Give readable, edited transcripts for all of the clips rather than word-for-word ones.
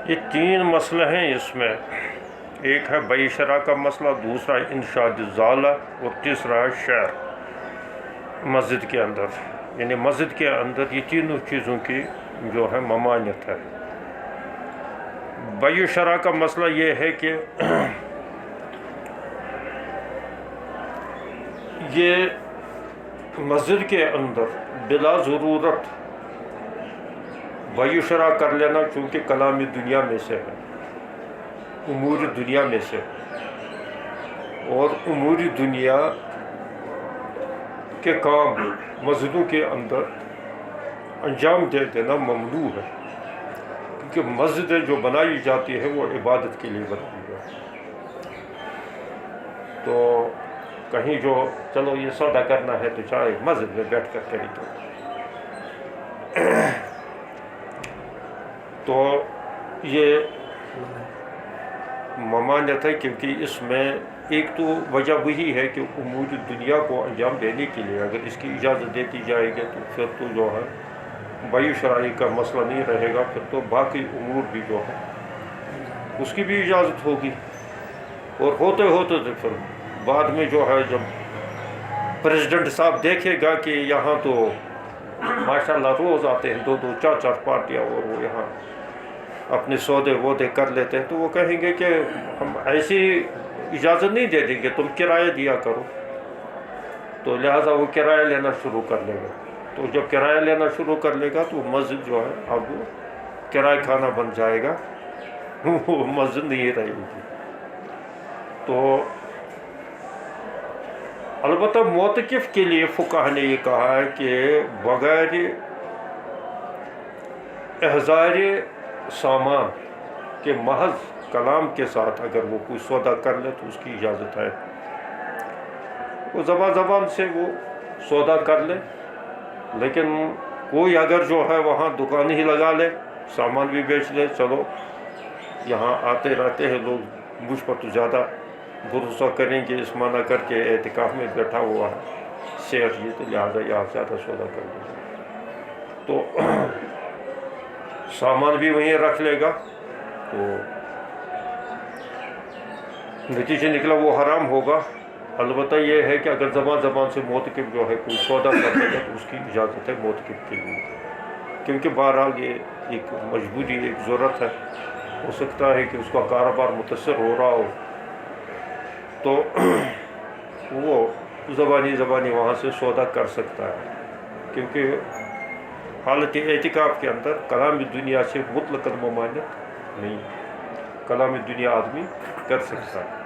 یہ تین مسئلے ہیں اس میں، ایک ہے بئی شرع کا مسئلہ، دوسرا ہے انشاد الزالہ، اور تیسرا ہے شعر مسجد کے اندر، یعنی مسجد کے اندر یہ تینوں چیزوں کی جو ہے ممانعت ہے۔ بئی شرع کا مسئلہ یہ ہے کہ یہ مسجد کے اندر بلا ضرورت بئی شرع کر لینا، چونکہ کلام دنیا میں سے ہے، امور دنیا میں سے، اور امور دنیا کے کام مسجدوں کے اندر انجام دے دینا ممنوع ہے، کیونکہ مسجدیں جو بنائی جاتی ہے وہ عبادت کے لیے بنائی جاتی ہے۔ تو کہیں جو چلو یہ سودا کرنا ہے تو چاہے مسجد میں بیٹھ کر کریں گے، تو یہ ممانعت ہے، کیونکہ اس میں ایک تو وجہ وہی ہے کہ امور دنیا کو انجام دینے کے لیے اگر اس کی اجازت دیتی جائے گی تو پھر تو جو ہے بئی شرعی کا مسئلہ نہیں رہے گا، پھر تو باقی امور بھی جو ہے اس کی بھی اجازت ہوگی، اور ہوتے ہوتے تو پھر بعد میں جو ہے جب پریزیڈنٹ صاحب دیکھے گا کہ یہاں تو ماشاءاللہ روز آتے ہیں دو دو چار چار پارٹیاں، اور وہ یہاں اپنے سودے وودے کر لیتے ہیں، تو وہ کہیں گے کہ ہم ایسی اجازت نہیں دے دیں گے، تم کرایہ دیا کرو، تو لہٰذا وہ کرایہ لینا شروع کر لے گا۔ تو جب کرایہ لینا شروع کر لے گا تو مسجد جو ہے اب وہ کرایہ خانہ بن جائے گا، وہ مسجد نہیں رہے گی۔ تو البتہ معتکف کے لیے فقہ نے یہ کہا ہے کہ بغیر احضار سامان کے محض کلام کے ساتھ اگر وہ کوئی سودا کر لے تو اس کی اجازت ہے، وہ زبان سے وہ سودا کر لے، لیکن کوئی اگر جو ہے وہاں دکان ہی لگا لے، سامان بھی بیچ لے، چلو یہاں آتے رہتے ہیں لوگ، مجھ پر تو زیادہ بھروسہ کریں گے اس معنی کر کے اعتکاف میں بیٹھا ہوا ہے شیخ جی، تو لہٰذا یہاں زیادہ سودا کر لیں، تو سامان بھی وہیں رکھ لے گا، تو نتیجہ نکلا وہ حرام ہوگا۔ البتہ یہ ہے کہ اگر زبان سے معتکف جو ہے کوئی سودا کر لے گا تو اس کی اجازت ہے معتکف کے لیے، کیونکہ بہرحال یہ ایک مجبوری، ایک ضرورت ہے، ہو سکتا ہے کہ اس کا کاروبار متاثر ہو رہا ہو، تو وہ زبانی وہاں سے سودا کر سکتا ہے، کیونکہ حالت اعتکاف کے اندر کلام دنیا سے مطلق ممانعت نہیں، کلام دنیا آدمی کر سکتا ہے۔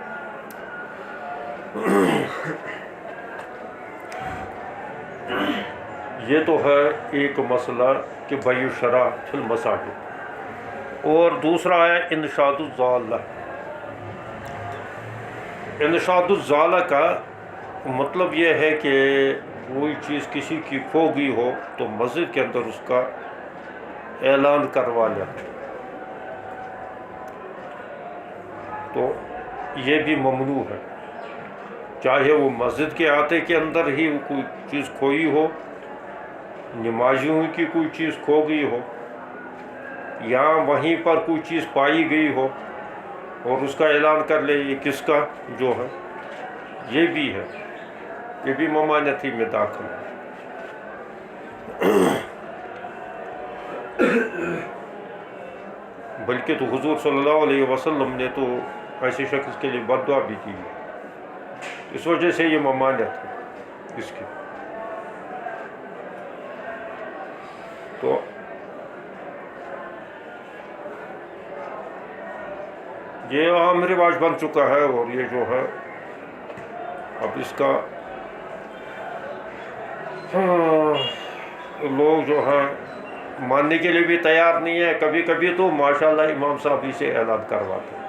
یہ تو ہے ایک مسئلہ کہ بئی شرع فی المساجد، اور دوسرا ہے انشاد الضالہ۔ انشاد الضالہ کا مطلب یہ ہے کہ کوئی چیز کسی کی کھو گئی ہو تو مسجد کے اندر اس کا اعلان کروا لیں، تو یہ بھی ممنوع ہے، چاہے وہ مسجد کے احاطے کے اندر ہی کوئی چیز کھوئی ہو، نمازیوں کی کوئی چیز کھو گئی ہو، یا وہیں پر کوئی چیز پائی گئی ہو اور اس کا اعلان کر لے یہ کس کا جو ہے، یہ بھی ہے، یہ بھی ممانعت ہی میں داخل ہے۔ بلکہ تو حضور صلی اللہ علیہ وسلم نے تو ایسے شخص کے لیے بد دعا بھی کی، اس وجہ سے یہ ممانعت ہے اس کی۔ تو یہ عام رواج بن چکا ہے، اور یہ جو ہے اب اس کا لوگ جو ہے ماننے کے لیے بھی تیار نہیں ہے، کبھی کبھی تو ماشاءاللہ امام صاحب ہی سے اعلان کرواتے ہیں،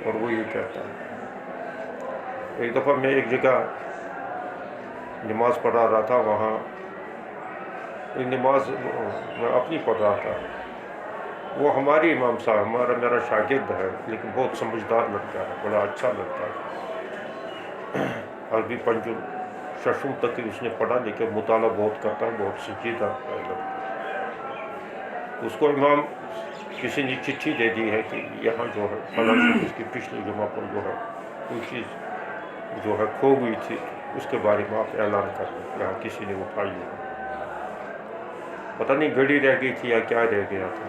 اور وہ یہ کہتا ہے۔ ایک دفعہ میں ایک جگہ نماز پڑھا رہا تھا، وہاں نماز میں اپنی پڑھ رہا تھا، وہ ہماری امام صاحب میرا شاگرد ہے، لیکن بہت سمجھدار لڑکا ہے، بڑا اچھا لڑکا ہے، عربی پنجم ششم تک اس نے پڑھا، لیکن مطالعہ بہت کرتا ہے، بہت سنجیدہ ہے لڑکا۔ اس کو امام کسی نے چٹھی دے دی ہے کہ یہاں جو ہے فلاں اس کی پچھلی جمعہ پر جو ہے کوئی چیز جو ہے کھو گئی تھی، اس کے بارے میں آپ اعلان کر دیں، یہاں کسی نے اٹھائی ہے، پتہ نہیں گھڑی رہ گئی تھی یا کیا رہ گیا تھا۔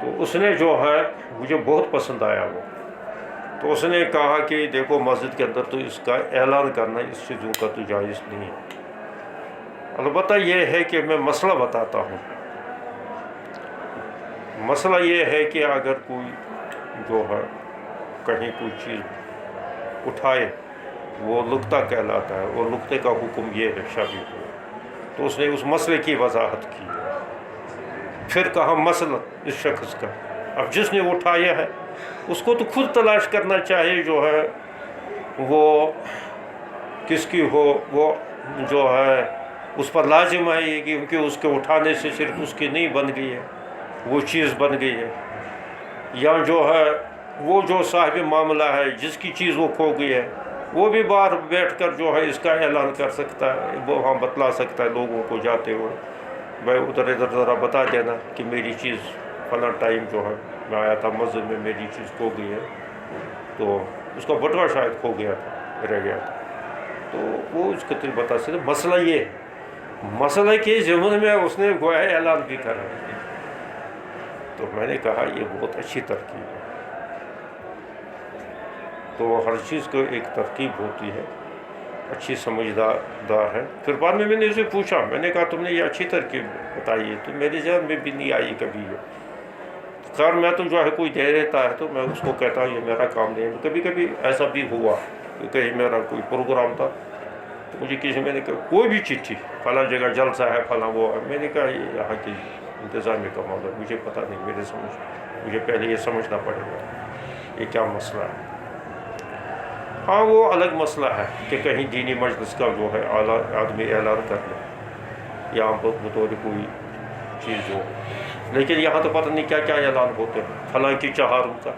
تو اس نے جو ہے مجھے بہت پسند آیا وہ، تو اس نے کہا کہ دیکھو مسجد کے اندر تو اس کا اعلان کرنا اس چیزوں کا تو جائز نہیں ہے، البتہ یہ ہے کہ میں مسئلہ بتاتا ہوں۔ مسئلہ یہ ہے کہ اگر کوئی جو ہے کہیں کوئی چیز اٹھائے وہ لقطہ کہلاتا ہے، اور لقطے کا حکم یہ ہے شرعی کو، تو اس نے اس مسئلے کی وضاحت کی، پھر کہا مسئلہ اس شخص کا، اب جس نے اٹھایا ہے اس کو تو خود تلاش کرنا چاہیے جو ہے وہ کس کی ہو، وہ جو ہے اس پر لازم ہے یہ کیونکہ اس کے اٹھانے سے صرف اس کی نہیں بن گئی ہے، وہ چیز بن گئی ہے، یا جو ہے وہ جو صاحب معاملہ ہے جس کی چیز وہ کھو گئی ہے وہ بھی باہر بیٹھ کر جو ہے اس کا اعلان کر سکتا ہے، وہ وہاں بتلا سکتا ہے لوگوں کو جاتے ہوئے، بھائی ادھر ادھر ذرا بتا دینا کہ میری چیز فلاں ٹائم جو ہے میں آیا تھا مسجد میں، میری چیز کھو گئی ہے، تو اس کا بٹوا شاید کھو گیا تھا، رہ گیا تھا، تو وہ اس کو بتا سکتے۔ مسئلہ یہ ہے، مسئلہ کے ضمن میں اس نے گویا اعلان بھی کرا، تو میں نے کہا یہ بہت اچھی ترکیب ہے۔ تو ہر چیز کو ایک ترکیب ہوتی ہے، اچھی سمجھدار ہے۔ پھر بعد میں نے اسے پوچھا، میں نے کہا تم نے یہ اچھی ترکیب بتائی ہے، تو میرے ذہن میں بھی نہیں آئی کبھی ہے۔ خیر میں تو جو ہے کوئی دے دیتا ہے تو میں اس کو کہتا ہوں یہ میرا کام نہیں ہے۔ کبھی کبھی ایسا بھی ہوا کہ کہیں میرا کوئی پروگرام تھا تو مجھے کسی میں نے کہا کوئی بھی چٹھی فلاں جگہ جلسہ ہے فلاں وہ ہے، میں نے کہا یہ یہاں کی انتظامیہ کا معاملہ مجھے پتہ نہیں، مجھے پہلے یہ سمجھنا پڑے گا یہ کیا مسئلہ ہے۔ ہاں وہ الگ مسئلہ ہے کہ کہیں دینی مجلس کا جو ہے آدمی اعلان کر لے یا بطور کوئی چیز ہو، لیکن یہاں تو پتہ نہیں کیا کیا اعلان ہوتے ہیں، فلاں کی چہارم کا،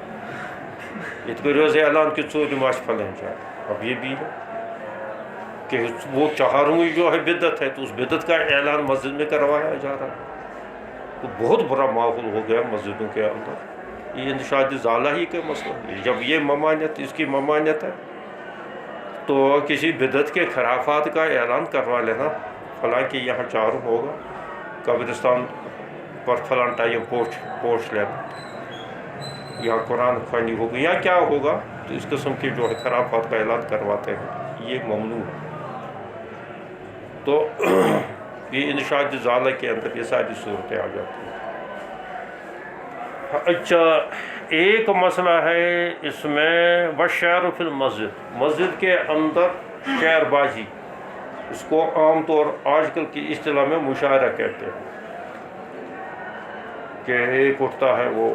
یہ تو روز اعلان کی ژوٗرِم آسہِ فلاں جائے۔ اب یہ بھی ہے کہ وہ چہارم جو ہے بدعت ہے، تو اس بدعت کا اعلان مسجد میں کروایا جا رہا ہے، تو بہت برا ماحول ہو گیا مسجدوں کے اندر۔ یہ انشاد ضالہ ہی کا مسئلہ ہے، جب یہ ممانعت اس کی ممانعت ہے تو کسی بدعت کے خرافات کا اعلان کروا لینا، فلاں کہ یہاں چہارم ہوگا، قبرستان پر فلاں ٹائم پوچھ لینا، یا قرآن خوانی ہوگی یا کیا ہوگا، تو اس قسم کے جو ہے خرافات کا اعلان کرواتے ہیں، یہ ممنوع ہے۔ تو یہ انشاد ضالہ کے اندر یہ ساری صورتیں آ جاتی ہیں۔ اچھا ایک مسئلہ ہے اس میں والشعر فی المسجد، مسجد کے اندر شعر بازی، اس کو عام طور آج کل کی اصطلاح میں مشاعرہ کہتے ہیں، کہ ایک اٹھتا ہے وہ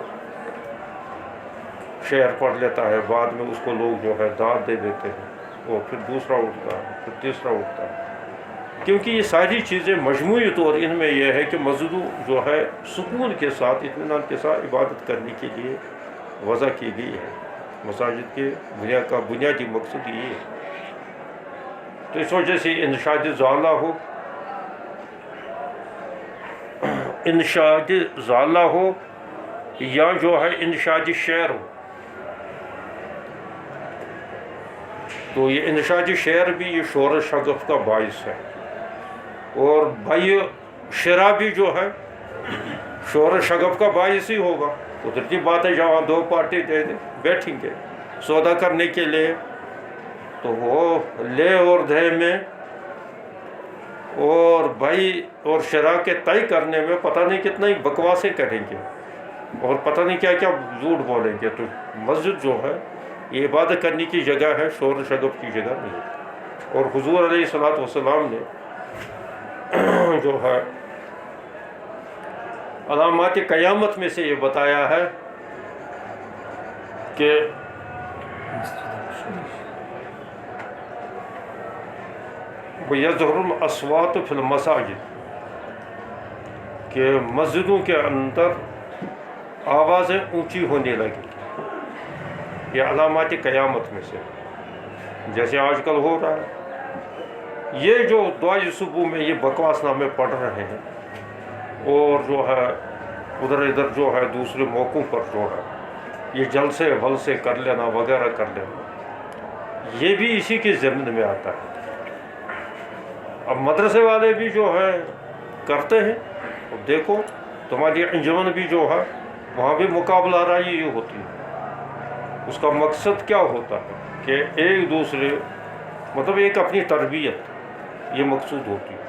شعر پڑھ لیتا ہے، بعد میں اس کو لوگ جو ہے داد دے دیتے ہیں، اور پھر دوسرا اٹھتا ہے، پھر تیسرا اٹھتا ہے، کیونکہ یہ ساری چیزیں مجموعی طور ان میں یہ ہے کہ مسجدوں جو ہے سکون کے ساتھ اطمینان کے ساتھ عبادت کرنے کے لیے وضع کی گئی ہے، مساجد کے بنیادی مقصد یہ ہے۔ تو اس وجہ سے انشاد ضالہ ہو، انشاد ضالہ ہو یا جو ہے انشاد شعر ہو، تو یہ انشاد شعر بھی یہ شور و شگف کا باعث ہے، اور بھائی شرح بھی جو ہے شور و شگف کا باعث ہی ہوگا۔ قدرتی بات ہے جہاں دو پارٹی بیٹھیں گے سودا کرنے کے لیے، تو وہ لے اور دے میں اور بھائی اور شرح کے طے کرنے میں پتہ نہیں کتنا ہی بکواسیں کریں گے اور پتہ نہیں کیا کیا جھوٹ بولیں گے۔ تو مسجد جو ہے یہ عبادت کرنے کی جگہ ہے، شور و شگف کی جگہ نہیں ہے۔ اور حضور علیہ الصلوۃ والسلام نے جو ہے علامات قیامت میں سے یہ بتایا ہے کہ وَيَظْهَرُ الْأَصْوَاتُ فِي الْمَسَاجِدِ، کہ مسجدوں کے اندر آوازیں اونچی ہونے لگی، یہ علامات قیامت میں سے، جیسے آج کل ہو رہا ہے۔ یہ جو دعائے صبح میں یہ بکواس نامے پڑھ رہے ہیں اور جو ہے ادھر ادھر جو ہے دوسرے موقعوں پر جو ہے یہ جلسے ولسے کر لینا وغیرہ کر لینا، یہ بھی اسی کے ضمن میں آتا ہے۔ اب مدرسے والے بھی جو ہے کرتے ہیں، اب دیکھو تمہاری انجمن بھی جو ہے وہاں بھی مقابلہ آرائی یہ ہوتی ہے، اس کا مقصد کیا ہوتا ہے کہ ایک دوسرے مطلب ایک اپنی تربیت یہ مقصود ہوتی ہے۔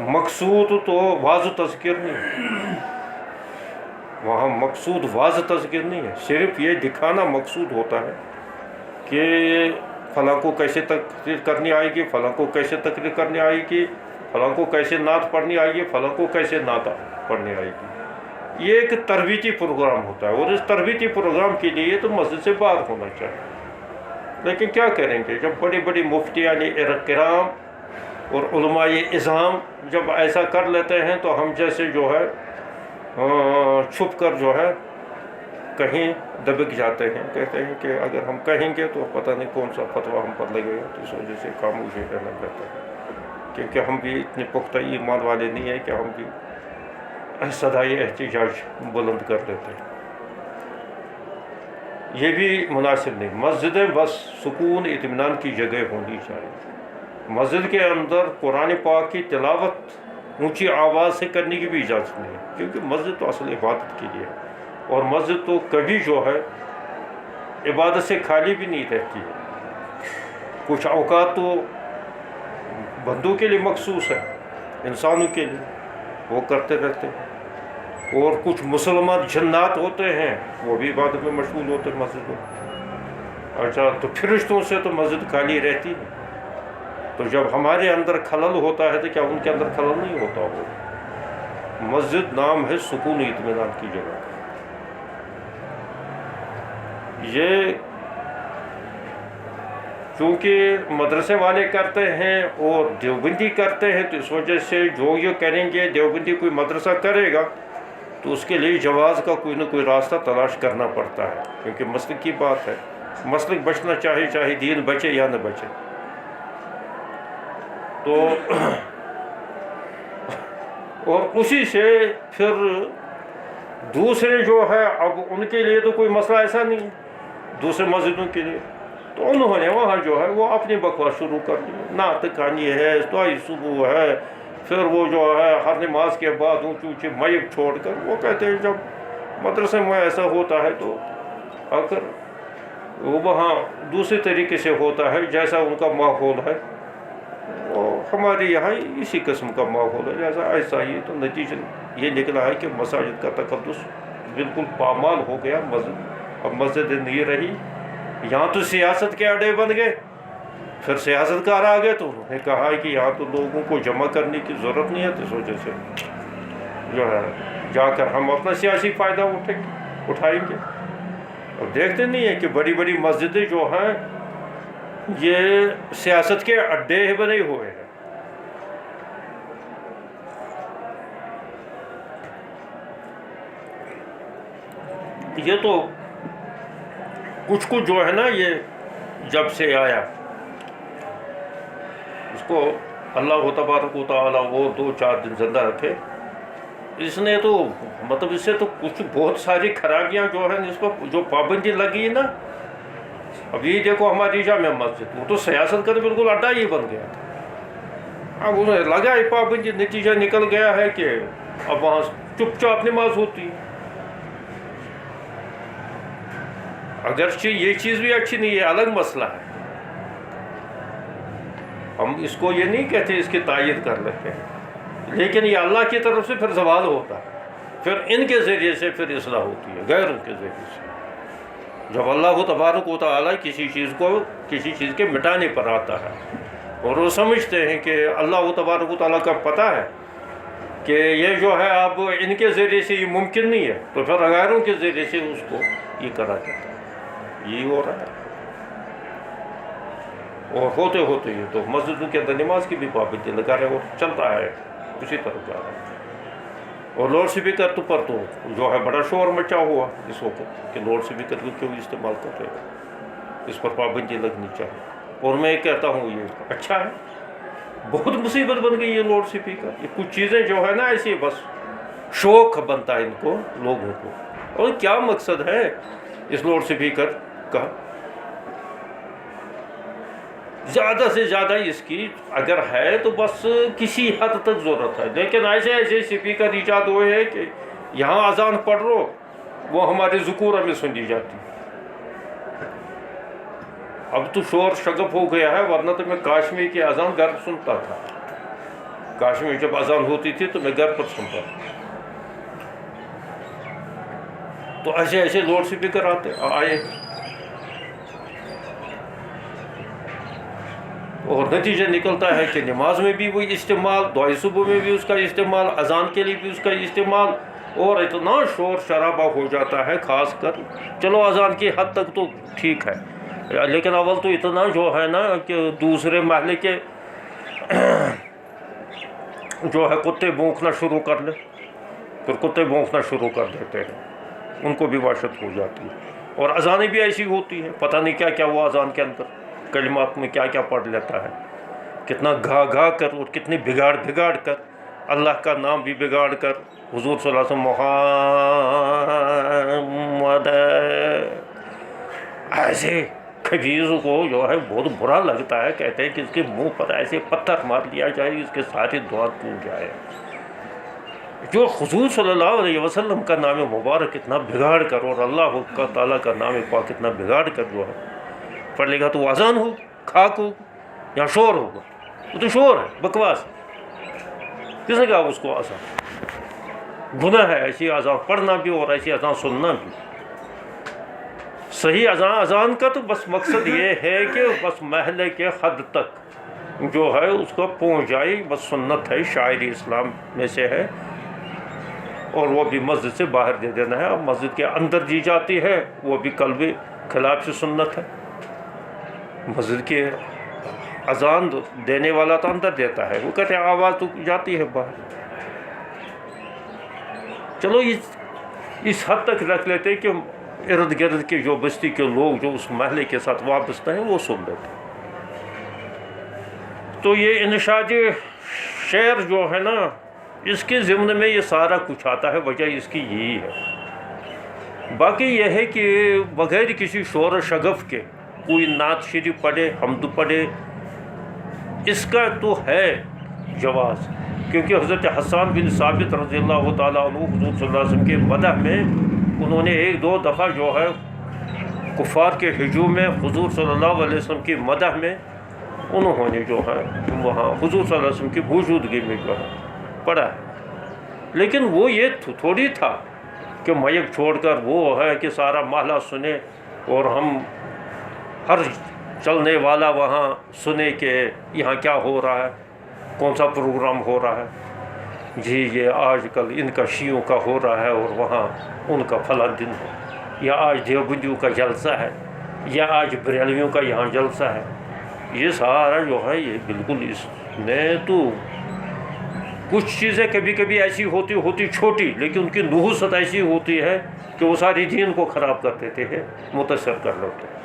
مقصود تو واضح تذکر نہیں ہے، وہاں مقصود واضح تذکر نہیں ہے، صرف یہ دکھانا مقصود ہوتا ہے کہ فلاں کو کیسے تقریر کرنی آئے گی، فلاں کو کیسے تقریر کرنی آئے گی، فلاں کو کیسے نعت پڑھنی آئے گی، فلاں کو کیسے نعت پڑھنی آئے گی۔ یہ ایک تربیتی پروگرام ہوتا ہے، اور اس تربیتی پروگرام کے لیے تو مسجد سے باہر ہونا چاہیے۔ لیکن کیا کریں گے جب بڑی بڑی مفتیان کرام اور علماء اعظام جب ایسا کر لیتے ہیں تو ہم جیسے جو ہے چھپ کر جو ہے کہیں دبک جاتے ہیں، کہتے ہیں کہ اگر ہم کہیں گے تو پتہ نہیں کون سا فتویٰ ہم پر لگے گا، تو اس وجہ سے خاموشی رہنا پڑتا ہے، کیونکہ ہم بھی اتنے پختہ ایمان والے نہیں ہیں کہ ہم بھی صدائے احتجاج بلند کر لیتے ہیں، یہ بھی مناسب نہیں۔ مسجدیں بس سکون اطمینان کی جگہ ہونی چاہیے۔ مسجد کے اندر قرآن پاک کی تلاوت اونچی آواز سے کرنے کی بھی اجازت نہیں ہے، کیونکہ مسجد تو اصل عبادت کے لیے ہے، اور مسجد تو کبھی جو ہے عبادت سے خالی بھی نہیں رہتی ہے۔ کچھ اوقات تو بندوں کے لیے مخصوص ہے، انسانوں کے لیے وہ کرتے رہتے ہیں، اور کچھ مسلمان جنات ہوتے ہیں وہ بھی عبادت میں مشغول ہوتے ہیں مسجد میں۔ اچھا، تو فرشتوں سے تو مسجد خالی رہتی نہیں، تو جب ہمارے اندر خلل ہوتا ہے تو کیا ان کے اندر خلل نہیں ہوتا ہو؟ مسجد نام ہے سکون و اطمینان کی جگہ۔ یہ چونکہ مدرسے والے کرتے ہیں اور دیوبندی کرتے ہیں، تو اس وجہ سے جو یہ کریں گے دیوبندی کوئی مدرسہ کرے گا تو اس کے لیے جواز کا کوئی نہ کوئی راستہ تلاش کرنا پڑتا ہے، کیونکہ مسلک کی بات ہے، مسلک بچنا چاہے دین بچے یا نہ بچے۔ تو اور اسی سے پھر دوسرے جو ہے اب ان کے لیے تو کوئی مسئلہ ایسا نہیں ہے، دوسرے مسجدوں کے لیے تو انہوں نے وہاں جو ہے وہ اپنی بکواس شروع کر دی، نعت خوانی ہے، دعائے صبح ہے، پھر وہ جو ہے ہر نماز کے بعد اونچے اونچے مائک چھوڑ کر وہ کہتے ہیں جب مدرسے میں ایسا ہوتا ہے تو اگر وہ وہاں دوسرے طریقے سے ہوتا ہے جیسا ان کا ماحول ہے، وہ ہمارے یہاں اسی قسم کا ماحول ہے، لہٰذا ایسا ہی تو نتیجہ یہ نکلا ہے کہ مساجد کا تقدس بالکل پامال ہو گیا، مسجد اب مسجد نہیں رہی۔ یہاں تو سیاست کے اڈے بن گئے، پھر سیاست کار آ گئے تو انہوں نے کہا ہے کہ یہاں تو لوگوں کو جمع کرنے کی ضرورت نہیں ہے، تو اس وجہ سے جو ہے جا کر ہم اپنا سیاسی فائدہ اٹھائیں گے۔ اور دیکھتے نہیں ہیں کہ بڑی بڑی مسجدیں جو ہیں یہ سیاست کے اڈے بنے ہوئے ہیں۔ یہ تو کچھ جو ہے نا، یہ جب سے آیا اس کو اللہ تبارک و تعالیٰ وہ 2-4 دن زندہ رکھے، اس نے تو مطلب اس سے تو کچھ بہت ساری خرابیاں جو ہیں اس پر جو پابندی لگی نا، اب یہ دیکھو ہماری جامع مسجد وہ تو سیاست کا تو بالکل اڈا ہی بن گیا تھا، اب انہیں لگا یہ پابندی، نتیجہ نکل گیا ہے کہ اب وہاں چپ چاپ نماز ہوتی ہے۔ اگرچہ یہ چیز بھی اچھی نہیں، یہ الگ مسئلہ ہے، ہم اس کو یہ نہیں کہتے، اس کی تائید کر لیتے ہیں، لیکن یہ اللہ کی طرف سے پھر زوال ہوتا ہے، پھر ان کے ذریعے سے پھر اصلاح ہوتی ہے، غیروں کے ذریعے سے۔ جب اللہ تبارک و تعالیٰ کسی چیز کے مٹانے پر آتا ہے اور وہ سمجھتے ہیں کہ اللہ تبارک و تعالیٰ کا پتہ ہے کہ یہ جو ہے اب ان کے ذریعے سے یہ ممکن نہیں ہے، تو پھر غیروں کے ذریعے سے اس کو یہ کرا جاتا ہے، یہی ہو رہا ہے۔ اور ہوتے یہ تو مسجدوں کے اندر نماز کی بھی پابندی لگا رہے اور چلتا ہے اسی طرف جا رہا ہے۔ اور لاؤڈ اسپیکر پر تو جو ہے بڑا شور مچا ہوا اس وقت کہ لاؤڈ اسپیکر کو کیوں استعمال کر رہے ہیں، اس پر پابندی لگنی چاہیے۔ اور میں کہتا ہوں یہ اچھا ہے بہت مصیبت بن گئی یہ لاؤڈ اسپیکر. یہ کچھ چیزیں جو ہے نا ایسی بس شوق بنتا ہے ان کو لوگوں کو. اور کیا مقصد ہے اس لاؤڈ اسپیکر کا؟ زیادہ سے زیادہ اس کی اگر ہے تو بس کسی حد تک ضرورت ہے، لیکن ایسے ایسے اسپیکر ایجاد ہوئے ہیں کہ یہاں اذان پڑھ رہو وہ ہمارے ذکورہ میں سنی جاتی. اب تو شور شگف ہو گیا ہے، ورنہ تو میں کاشمی کی اذان گھر سنتا تھا. کاشمی جب اذان ہوتی تھی تو میں گھر پر سنتا تھا. تو ایسے ایسے لاؤڈ اسپیکر آئے اور نتیجہ نکلتا ہے کہ نماز میں بھی وہی استعمال، دعائے صبح میں بھی اس کا استعمال، اذان کے لیے بھی اس کا استعمال، اور اتنا شور شرابہ ہو جاتا ہے. خاص کر چلو اذان کی حد تک تو ٹھیک ہے، لیکن اول تو اتنا جو ہے نا کہ دوسرے محلے کے جو ہے کتے بھونکنا شروع کر لیں، پھر کتے بھونکنا شروع کر دیتے ہیں، ان کو بھی وحشت ہو جاتی ہے. اور اذانیں بھی ایسی ہوتی ہیں، پتہ نہیں کیا کیا وہ اذان کے اندر کلمات میں کیا کیا پڑھ لیتا ہے، کتنا گھا گھا کر اور کتنے بگاڑ بگاڑ کر، اللہ کا نام بھی بگاڑ کر، حضور صلی اللہ علیہ وسلم محمد، ایسے خبیث کو جو ہے بہت برا لگتا ہے. کہتے ہیں کہ اس کے منہ پر ایسے پتھر مار لیا جائے، اس کے ساتھ ہی دعا ٹوٹ جائے. جو حضور صلی اللہ علیہ وسلم کا نام مبارک اتنا بگاڑ کر اور اللہ کا تعالیٰ کا نام پاک اتنا بگاڑ کر جو ہے پڑھ لے گا تو اذان ہو، خاک ہو یا شور ہوگا. وہ تو شور ہے، بکواس. کس نے کہا اس کو اذان؟ گناہ ہے ایسی اذان پڑھنا بھی اور ایسی اذان سننا بھی. صحیح اذان کا تو بس مقصد یہ ہے کہ بس محلے کے حد تک جو ہے اس کو پہنچ جائے، بس سنت ہے، شاعری اسلام میں سے ہے، اور وہ بھی مسجد سے باہر دے دینا ہے. اب مسجد کے اندر دی جاتی ہے وہ بھی قلبی خلاف سے سنت ہے. مسجد کے اذان دینے والا تو اندر دیتا ہے، وہ کہتے ہیں آواز تو جاتی ہے باہر. چلو اس حد تک رکھ لیتے کہ ارد گرد کے جو بستی کے لوگ جو اس محلے کے ساتھ وابستہ ہیں وہ سن لیتے. تو یہ انشاء شعر جو ہے نا اس کے ضمن میں یہ سارا کچھ آتا ہے. وجہ اس کی یہی ہے. باقی یہ ہے کہ بغیر کسی شور و شگف کے کوئی نعت شریف پڑھے، حمد پڑھے، اس کا تو ہے جواز. کیونکہ حضرت حسان بن ثابت رضی اللہ تعالیٰ عنہ حضور صلی اللہ علیہ وسلم کے مدح میں انہوں نے ایک دو دفعہ جو ہے کفار کے ہجوم میں حضور صلی اللہ علیہ وسلم کی مدح میں انہوں نے جو ہے وہاں حضور صلی اللہ علیہ وسلم کی موجودگی میں جو ہے پڑھا ہے. لیکن وہ یہ تھوڑی تھا کہ مائک چھوڑ کر وہ ہے کہ سارا محلہ سنے اور ہم ہر چلنے والا وہاں سنے کہ یہاں کیا ہو رہا ہے، کون سا پروگرام ہو رہا ہے. جی یہ آج کل ان کا شیعوں کا ہو رہا ہے اور وہاں ان کا فلاں دن ہے، یا آج دیوبندیوں کا جلسہ ہے، یا آج بریلویوں کا یہاں جلسہ ہے. یہ سارا جو ہے یہ بالکل اس نے تو کچھ چیزیں کبھی کبھی ایسی ہوتی چھوٹی، لیکن ان کی نحوست ایسی ہوتی ہے کہ وہ ساری دین کو خراب کر دیتے ہیں، متاثر کر لیتے ہیں.